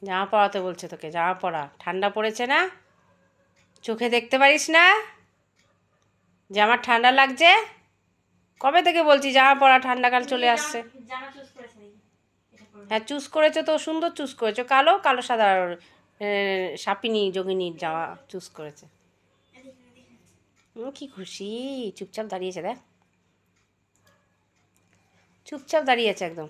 জামা পরাতে বলছে তোকে, জামা পরা। ঠান্ডা পড়েছে না, চোখে দেখতে পারিস না যে আমার ঠান্ডা লাগছে? কবে থেকে বলছি জামা পরা, ঠান্ডাকাল চলে আসছে। হ্যাঁ চুজ করেছো তো, সুন্দর চুজ করেছো, কালো কালো সাদা সাপিনী যোগিনীর জামা চুজ করেছে। কি খুশি, চুপচাপ দাঁড়িয়েছে দেখ, চুপচাপ দাঁড়িয়েছে একদম।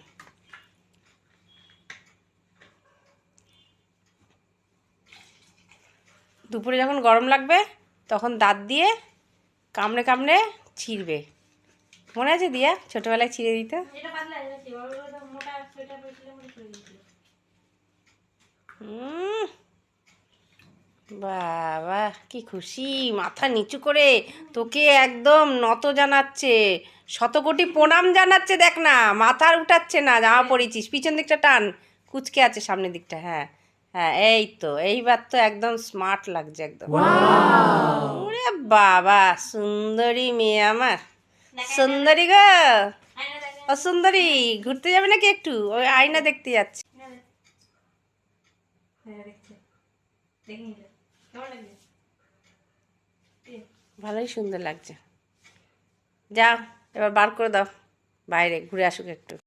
দুপুরে যখন গরম লাগবে তখন দাঁত দিয়ে কামড়ে কামড়ে ছিঁড়বে, মনে আছে দিয়া ছোটবেলায় ছিঁড়ে দিত? বাবা কি খুশি, মাথা নিচু করে তোকে একদম নত জানাচ্ছে, শতকোটি প্রণাম জানাচ্ছে। দেখ না, মাথা উঠাচ্ছে না, জামা পরেছিস, পিছন দিকটা টান, কুচকে আছে সামনের দিকটা। হ্যাঁ হ্যাঁ, এই তো, এইবার তো একদম স্মার্ট লাগছে একদম। ওরে বাবা, সুন্দরী মেয়ে আমার, সুন্দরী গো, ও সুন্দরী, ঘুরতে যাবে নাকি একটু? ওই আয়না দেখতে যাচ্ছে। ভালোই সুন্দর লাগছে। যাও এবার বার করে দাও, বাইরে ঘুরে আসুক একটু।